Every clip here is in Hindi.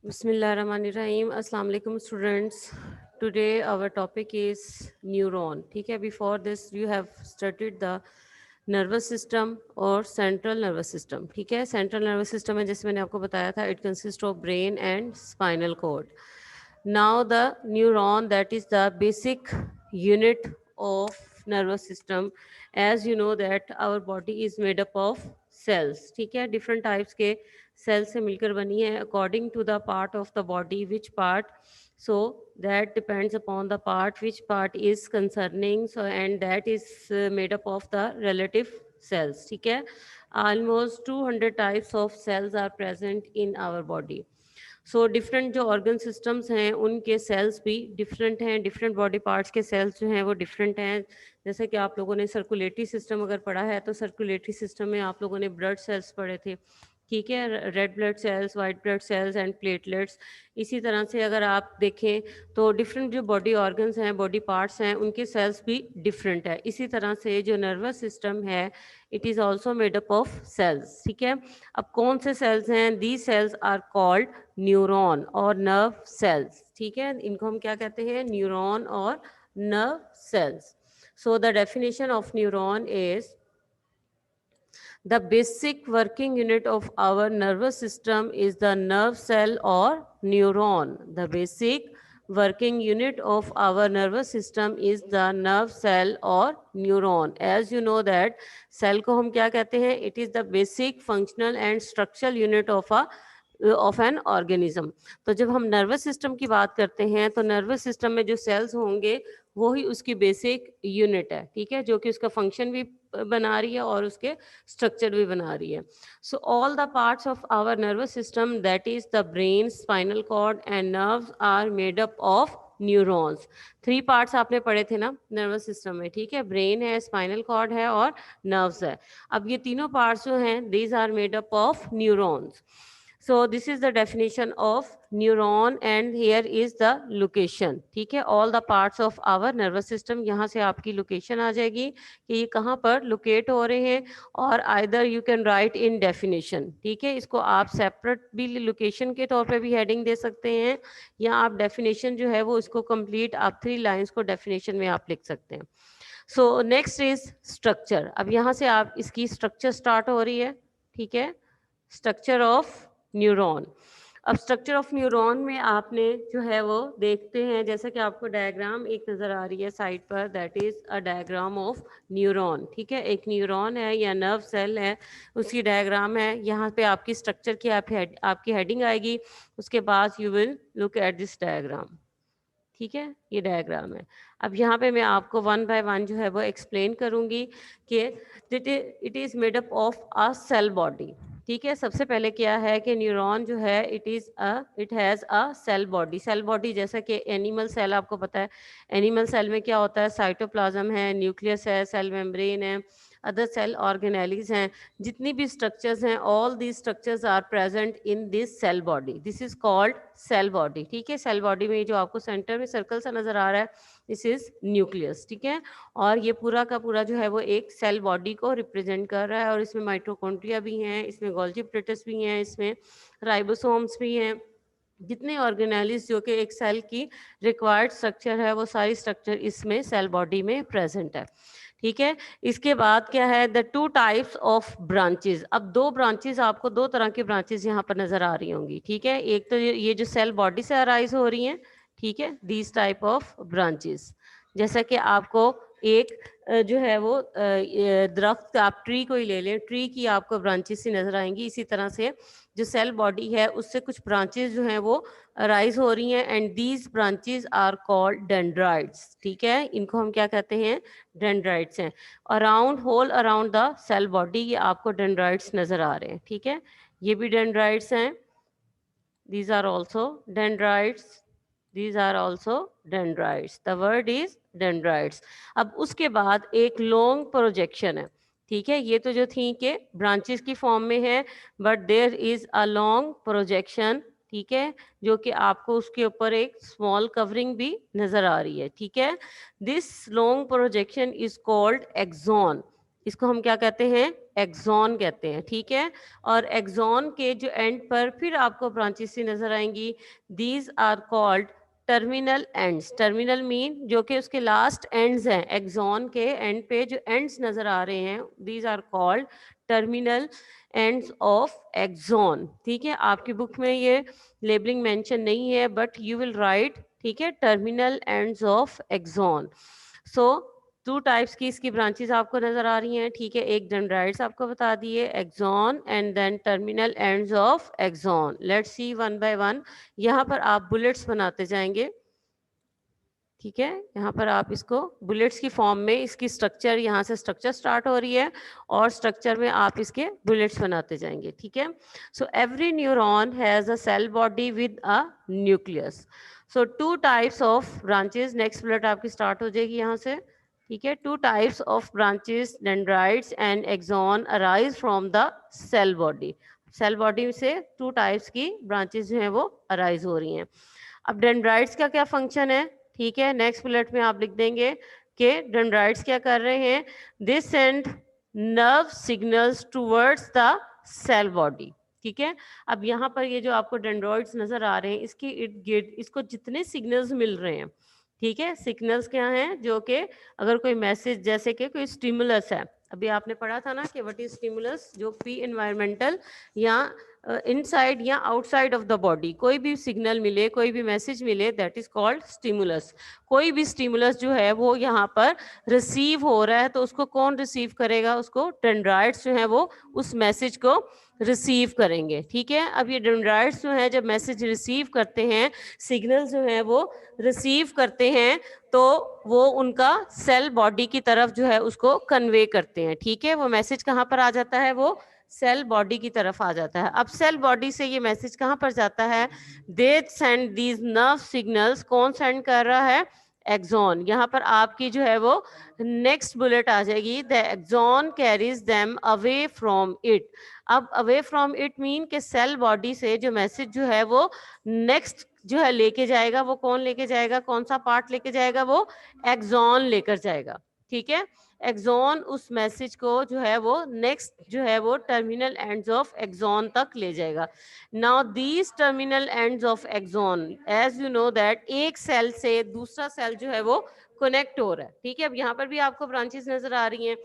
Bismillahirrahmanirrahim. Assalamu alaikum students. Today our topic is neuron. ठीक है, before this you have studied the nervous system और central nervous system. ठीक है, central nervous system है जैसे मैंने आपको बताया था, it consists of brain and spinal cord. Now the neuron, that is the basic unit of nervous system. As you know that our body is made up of cells. ठीक है, different types के cells से मिलकर बनी है according to the part of the body, which part, so that depends upon the part, which part is concerning, so and that is made up of the relative cells. ठीक है, almost 200 types of cells are present in our body. So different जो ऑर्गन सिस्टम्स हैं उनके सेल्स भी डिफरेंट हैं, डिफरेंट बॉडी पार्ट्स के सेल्स जो हैं वो डिफरेंट हैं. जैसे कि आप लोगों ने सर्कुलेटरी सिस्टम अगर पढ़ा है तो सर्कुलेटरी सिस्टम में आप लोगों ने ब्लड सेल्स पढ़े थे. ठीक है, red blood cells, white blood cells and platelets. इसी तरह से अगर आप देखें तो डिफरेंट जो बॉडी ऑर्गन्स हैं, बॉडी पार्ट्स हैं, उनके सेल्स भी डिफरेंट है. इसी तरह से जो नर्वस सिस्टम है it is also made up of cells. ठीक है, अब कौन से सेल्स हैं? The cells are called neuron और नर्व सेल्स. ठीक है, इनको हम क्या कहते हैं? न्यूरॉन और nerve cells. So the definition of neuron is the basic working unit of our nervous system is the nerve cell or neuron. The basic working unit of our nervous system is the nerve cell or neuron. As you know that cell को हम क्या कहते हैं? It is the basic functional and structural unit of an organism. तो जब हम नर्वस सिस्टम की बात करते हैं तो नर्वस सिस्टम में जो सेल्स होंगे वो ही उसकी बेसिक यूनिट है. ठीक है, जो कि उसका फंक्शन भी बना रही है और उसके स्ट्रक्चर भी बना रही है. So all the parts of our nervous system, that is the brain, spinal cord and nerves, are made up of neurons. 3 parts आपने पढ़े थे ना नर्वस सिस्टम में. ठीक है, ब्रेन है, स्पाइनल कॉर्ड है और नर्व्स है. अब ये तीनों पार्ट्स जो हैं these are made up of neurons. So this is the definition of neuron and here is the location. ठीक है, all the parts of our nervous system, यहाँ से आपकी location आ जाएगी कि ये कहाँ पर locate हो रहे हैं. और either you can write in definition. ठीक है, इसको आप separate भी location के तौर पे भी heading दे सकते हैं या आप definition जो है वो इसको complete आप 3 lines को definition में आप लिख सकते हैं. So next is structure. अब यहाँ से आप इसकी structure start हो रही है. ठीक है, स्ट्रक्चर ऑफ न्यूरॉन. अब स्ट्रक्चर ऑफ न्यूरॉन में आपने जो है वो देखते हैं जैसा कि आपको डायग्राम एक नज़र आ रही है साइड पर, that is a diagram of neuron. ठीक है, एक न्यूरॉन है या नर्व सेल है, उसकी डायग्राम है. यहाँ पे आपकी स्ट्रक्चर की आपकी हेडिंग आएगी, उसके बाद you will look at this diagram. ठीक है, ये डायग्राम है. अब यहाँ पे मैं आपको 1 बाय 1 जो है वो एक्सप्लेन करूँगी कि it is made up of a cell body. ठीक है, सबसे पहले क्या है कि न्यूरॉन जो है it has a cell body. Cell body जैसा कि एनिमल सेल आपको पता है, एनिमल सेल में क्या होता है? साइटोप्लाज्म है, न्यूक्लियस है, सेल मेम्ब्रेन है, अदर सेल ऑर्गेनेलीज हैं. जितनी भी स्ट्रक्चर्स हैं, all the structures are present in this cell body. This is called cell body. ठीक है, सेल बॉडी में जो आपको सेंटर में सर्कल सा नजर आ रहा है दिस इज न्यूक्लियस. ठीक है, और ये पूरा का पूरा जो है वो एक सेल बॉडी को रिप्रेजेंट कर रहा है. और इसमें माइटोकॉन्ड्रिया भी हैं, इसमें गोल्जी प्रोटिस्ट भी हैं, इसमें राइबोसोम्स भी हैं. जितने ऑर्गेनेलिस जो कि एक सेल की रिक्वायर्ड स्ट्रक्चर है वो सारी स्ट्रक्चर इसमें सेल बॉडी में प्रेजेंट है. ठीक है, इसके बाद क्या है? The 2 types of branches. अब 2 ब्रांचेस आपको 2 तरह की ब्रांचेस यहाँ पर नजर आ रही होंगी. ठीक है, एक तो ये जो सेल बॉडी से अराइज हो रही हैं. ठीक है, दीज टाइप ऑफ ब्रांचेस, जैसा कि आपको एक जो है वो दरख्त, आप ट्री को ही ले लें, ट्री की आपको ब्रांचेस ही नजर आएंगी. इसी तरह से जो सेल बॉडी है उससे कुछ ब्रांचेस जो हैं वो राइज हो रही हैं and these branches are called dendrites. ठीक है, इनको हम क्या कहते हैं? डेंड्राइट्स हैं. Around whole around the cell body ये आपको डेंड्राइट्स नजर आ रहे हैं. ठीक है, ये भी डेंड्राइट्स हैं. These are also dendrites. These are also dendrites. The word is dendrites. अब उसके बाद एक लॉन्ग प्रोजेक्शन है. ठीक है, ये तो जो थी कि ब्रांचेस की फॉर्म में है, but there is a long projection. ठीक है, जो कि आपको उसके ऊपर एक स्मॉल कवरिंग भी नजर आ रही है. ठीक है, this long projection is called axon. इसको हम क्या कहते हैं, एक्सॉन कहते हैं, ठीक है। और एक्सॉन के जो एंड पर फिर आपको ब्रांचेस सी नजर आएंगी, these are called terminal ends. Terminal mean जो कि उसके लास्ट एंड्स हैं, एक्सॉन के एंड पे जो एंड्स नजर आ रहे हैं, these are called terminal ends of axon, ठीक है। आपकी बुक में ये लेबलिंग मेंशन नहीं है, बट यू विल राइट, ठीक है, terminal ends of axon. So two types की इसकी ब्रांचेस आपको नजर आ रही हैं, ठीक है। एक डेंड्राइट्स आपको बता दिए, axon and then terminal ends of axon. Let's see one by one. यहाँ पर आप बुलेट्स बनाते जाएंगे, ठीक है। यहाँ पर आप इसको बुलेट्स की फॉर्म में, इसकी स्ट्रक्चर, यहाँ से स्ट्रक्चर स्टार्ट हो रही है और स्ट्रक्चर में आप इसके बुलेट्स बनाते जाएंगे, ठीक है। So every neuron has a cell body with a nucleus. So two types of branches, next bullet आपकी स्टार्ट हो जाएगी यहाँ से, ठीक है। Two types of branches, dendrites and axon, arise from the cell body. Cell body से टू टाइप्स की ब्रांचेस जो हैं वो अराइज हो रही हैं। अब डेंड्राइट्स का क्या फंक्शन है, ठीक है, नेक्स्ट बुलेट में आप लिख देंगे कि डेंड्राइट्स क्या कर रहे हैं, they send nerve signals towards the cell body, ठीक है। अब यहाँ पर ये जो आपको डेंड्रॉइड्स नजर आ रहे हैं, इसके इर्द गिर्द इसको जितने सिग्नल्स मिल रहे हैं, ठीक है, सिग्नल्स क्या हैं, जो कि अगर कोई मैसेज, जैसे कि कोई स्टिमुलस है, अभी आपने पढ़ा था ना कि व्हाट इज स्टिमुलस, जो प्री एनवायरमेंटल या इनसाइड या आउटसाइड ऑफ द बॉडी कोई भी सिग्नल मिले, कोई भी मैसेज मिले, दैट इज कॉल्ड स्टिमुलस। कोई भी स्टिमुलस जो है वो यहाँ पर रिसीव हो रहा है, तो उसको कौन रिसीव करेगा, उसको डेंड्राइट्स जो है वो उस मैसेज को रिसीव करेंगे, ठीक है। अब ये डेंड्राइट्स जो है जब मैसेज रिसीव करते हैं, सिग्नल जो है वो रिसीव करते हैं, तो वो उनका सेल बॉडी की तरफ जो है उसको कन्वे करते हैं, ठीक है। वो मैसेज कहाँ पर आ जाता है, वो सेल बॉडी की तरफ आ जाता है। अब सेल बॉडी से ये मैसेज कहाँ पर जाता है, they send these nerve signals, कौन सेंड कर रहा है, एक्सॉन। यहाँ पर आपकी जो है वो नेक्स्ट बुलेट आ जाएगी, the axon carries them away from it. अब अवे फ्रॉम इट मीन के सेल बॉडी से जो मैसेज जो है वो नेक्स्ट जो है लेके जाएगा, वो कौन लेके जाएगा, कौन सा पार्ट लेके जाएगा, वो एक्सॉन लेकर जाएगा, ठीक है। एक्सॉन उस मैसेज को जो है वो नेक्स्ट जो है वो टर्मिनल एंड्स ऑफ एक्सॉन तक ले जाएगा। Now these terminal ends of axon, as you know that एक सेल से दूसरा सेल जो है वो कनेक्ट हो रहा है, ठीक है। अब यहाँ पर भी आपको ब्रांचेस नजर आ रही हैं,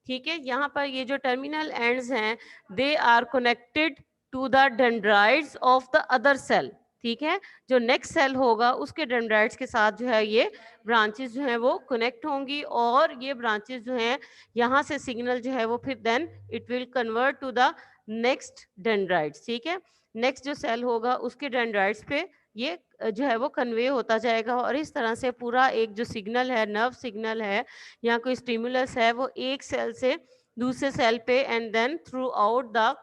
ठीक है। यहाँ पर ये जो टर्मिनल एंड्स हैं, they are connected to the dendrites of the other cell, ठीक है। जो नेक्स्ट सेल होगा उसके डेंड्राइट्स के साथ जो है ये ब्रांचेस जो है वो कनेक्ट होंगी, और ये ब्रांचेस जो हैं यहाँ से सिग्नल जो है वो फिर then it will convert to the next dendrites, ठीक है। नेक्स्ट जो सेल होगा उसके डेंड्राइट्स पे ये जो है वो कन्वे होता जाएगा, और इस तरह से पूरा एक जो सिग्नल है, नर्व सिग्नल है या कोई स्टिमुलस है, वो एक सेल से दूसरे सेल पे and then throughout the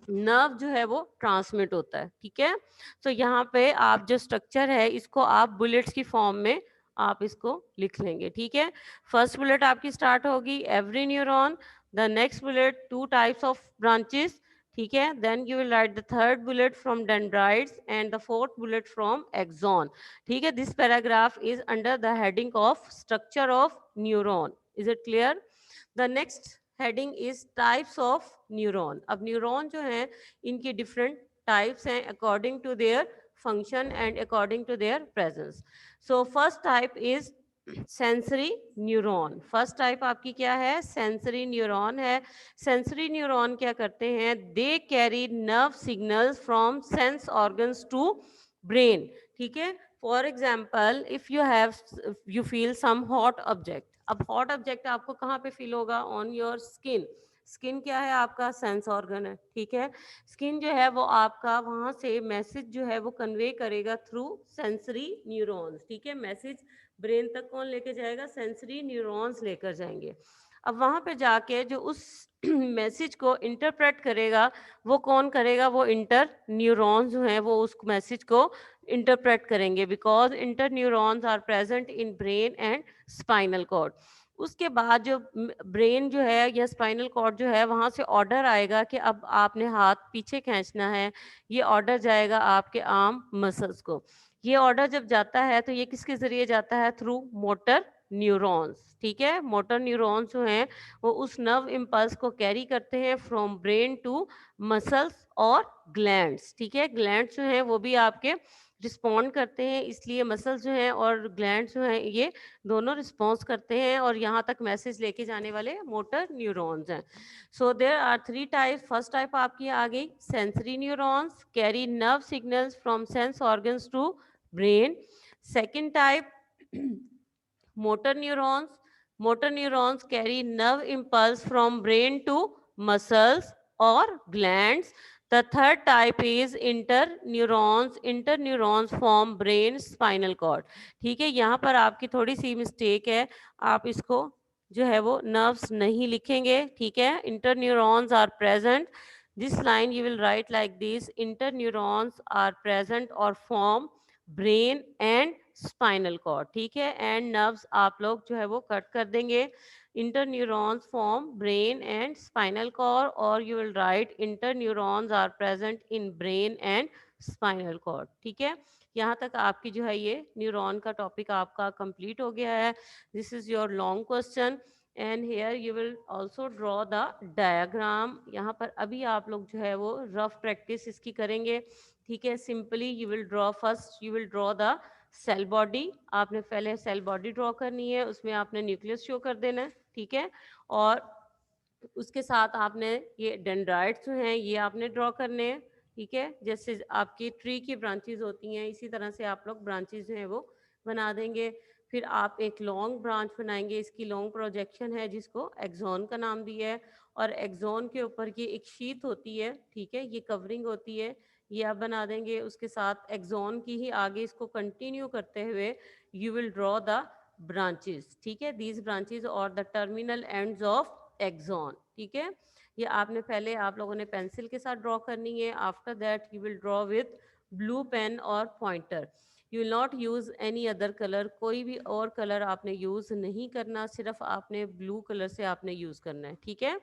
nerve जो है वो ट्रांसमिट होता है, ठीक है। तो यहाँ पे आप जो स्ट्रक्चर है इसको आप बुलेट्स की फॉर्म में आप इसको लिख लेंगे, ठीक है। फर्स्ट बुलेट आपकी स्टार्ट होगी, every neuron. The next bullet, two types of branches, ठीक है। Then you will write the third bullet from dendrites and the fourth bullet from axon, ठीक है। This paragraph is under the heading of structure of neuron. Is it clear? The next heading is types of neuron. अब न्यूरॉन जो है इनकी डिफरेंट टाइप्स हैं according to their function and according to their presence. So first type is sensory neuron. First type आपकी क्या है, सेंसरी न्यूरॉन है। सेंसरी न्यूरॉन क्या करते हैं, they carry nerve signals from sense organs to brain, ठीक है। For example if you feel some hot object, अब हॉट ऑब्जेक्ट आपको कहाँ पे फील होगा, ऑन योर स्किन। स्किन क्या है, आपका सेंस ऑर्गन है, ठीक है। स्किन जो है वो आपका वहां से मैसेज जो है वो कन्वे करेगा थ्रू सेंसरी न्यूरॉन्स, ठीक है। मैसेज ब्रेन तक कौन लेके जाएगा, सेंसरी न्यूरॉन्स लेकर जाएंगे। अब वहां पे जाके जो उस मैसेज को इंटरप्रेट करेगा, वो कौन करेगा, वो इंटर न्यूरॉन्स जो हैं वो उस मैसेज को इंटरप्रेट करेंगे, because interneurons are present in brain and spinal cord. उसके बाद जो ब्रेन जो है या स्पाइनल कॉर्ड जो है वहां से ऑर्डर आएगा कि अब आपने हाथ पीछे खींचना है, ये ऑर्डर जाएगा आपके आर्म मसल्स को। ये ऑर्डर जब जाता है तो ये किसके जरिए जाता है, थ्रू मोटर न्यूरॉन्स, ठीक है। मोटर न्यूरॉन्स जो हैं वो उस नर्व इम्पल्स को कैरी करते हैं फ्रॉम ब्रेन टू मसल्स और ग्लैंड्स, ठीक है। ग्लैंड्स जो हैं वो भी आपके रिस्पॉन्ड करते हैं, इसलिए मसल्स जो हैं और ग्लैंड्स जो हैं ये दोनों रिस्पॉन्स करते हैं और यहाँ तक मैसेज लेके जाने वाले मोटर न्यूरॉन्स हैं। So there are 3 types. First type आपकी आ गई sensory neurons, carry nerve signals from sense organs to brain. Second type motor neurons. Motor neurons carry nerve impulse from brain to muscles or glands. The third type is interneurons. Interneurons form brain spinal cord. ठीक है, यहाँ पर आपकी थोड़ी सी मिस्टेक है, आप इसको जो है वो नर्व्स नहीं लिखेंगे, ठीक है। Interneurons are present, this line you will write like this, interneurons are present और form brain and spinal cord, ठीक है। एंड नर्व्स आप लोग जो है वो कट कर देंगे। Interneurons form brain and spinal cord और you will write interneurons are present in brain and spinal cord, ठीक है। यहाँ तक आपकी जो है ये न्यूरॉन का टॉपिक आपका कंप्लीट हो गया है। This is your long question and here you will also draw the diagram. यहाँ पर अभी आप लोग जो है वो रफ प्रैक्टिस इसकी करेंगे, ठीक है। Simply you will draw, first you will draw the cell body. आपने पहले सेल बॉडी ड्रॉ करनी है, उसमें आपने न्यूक्लियस शो कर देना है, ठीक है। और उसके साथ आपने ये डेंड्राइट्स जो हैं ये आपने ड्रॉ करने हैं, ठीक है। जैसे आपकी ट्री की ब्रांचेस होती हैं इसी तरह से आप लोग ब्रांचेस जो हैं वो बना देंगे। फिर आप एक लॉन्ग ब्रांच बनाएंगे, इसकी लॉन्ग प्रोजेक्शन है जिसको एक्सॉन का नाम दिया है, और एक्सॉन के ऊपर की एक शीट होती है, ठीक है, ये कवरिंग होती है, ये आप बना देंगे। उसके साथ एक्सॉन की ही आगे इसको कंटिन्यू करते हुए you will draw the branches, ठीक है, दीज ब्रांचेस और the terminal ends of axon, ठीक है। ये आपने पहले आप लोगों ने पेंसिल के साथ ड्रॉ करनी है। After that you will draw with blue pen और pointer. You will not use any other colour, कोई भी और कलर आपने यूज नहीं करना, सिर्फ आपने ब्लू कलर से आपने यूज करना है, ठीक है।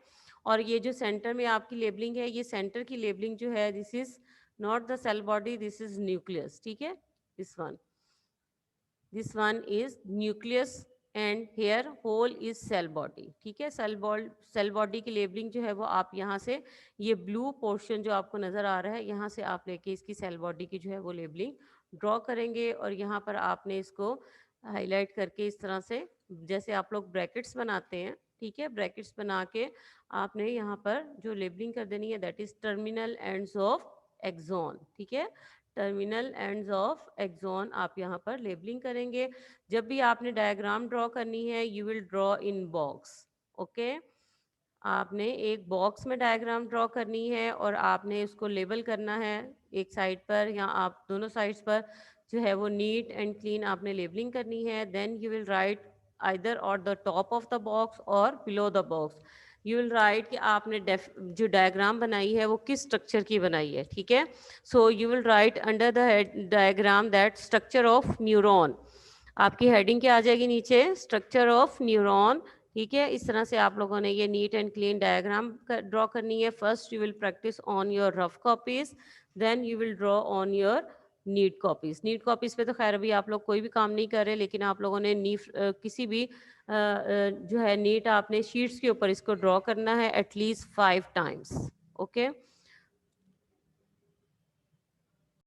और ये जो सेंटर में आपकी लेबलिंग है, ये सेंटर की लेबलिंग जो है, this is not the cell body, this is nucleus, ठीक है। This one is nucleus and here whole is cell body, ठीक है। सेल बॉडी की लेबलिंग जो है वो आप यहाँ से ये ब्लू पोर्शन जो आपको नज़र आ रहा है यहाँ से आप लेके इसकी सेल बॉडी की जो है वो लेबलिंग ड्रॉ करेंगे, और यहाँ पर आपने इसको हाईलाइट करके इस तरह से जैसे आप लोग ब्रैकेट्स बनाते हैं, ठीक है, ब्रैकेट्स बना के आपने यहाँ पर जो लेबलिंग कर देनी है, that is terminal ends of axon, ठीक है। टर्मिनल एंड्स ऑफ एक्सॉन आप यहाँ पर लेबलिंग करेंगे। जब भी आपने डायग्राम ड्रॉ करनी है you will draw in box, okay. आपने एक बॉक्स में डायग्राम ड्रॉ करनी है और आपने उसको लेबल करना है एक साइड पर या आप दोनों साइड्स पर जो है वो नीट एंड क्लीन आपने लेबलिंग करनी है। Then you will write either or the top of the box or below the box, you will write कि आपने जो डायग्राम बनाई है वो किस स्ट्रक्चर की बनाई है, ठीक है। So you will right under the diagram that structure of neuron, आपकी हेडिंग क्या आ जाएगी नीचे, स्ट्रक्चर ऑफ न्यूरॉन, ठीक है। इस तरह से आप लोगों ने ये neat and clean diagram draw करनी है। First you will practice on your rough copies, then you will draw on your neat copies. Neat copies पे तो खैर अभी आप लोग कोई भी काम नहीं कर रहे, लेकिन आप लोगों ने किसी भी जो है नीट आपने शीट्स के ऊपर इसको ड्रॉ करना है एटलीस्ट 5 टाइम्स, ओके।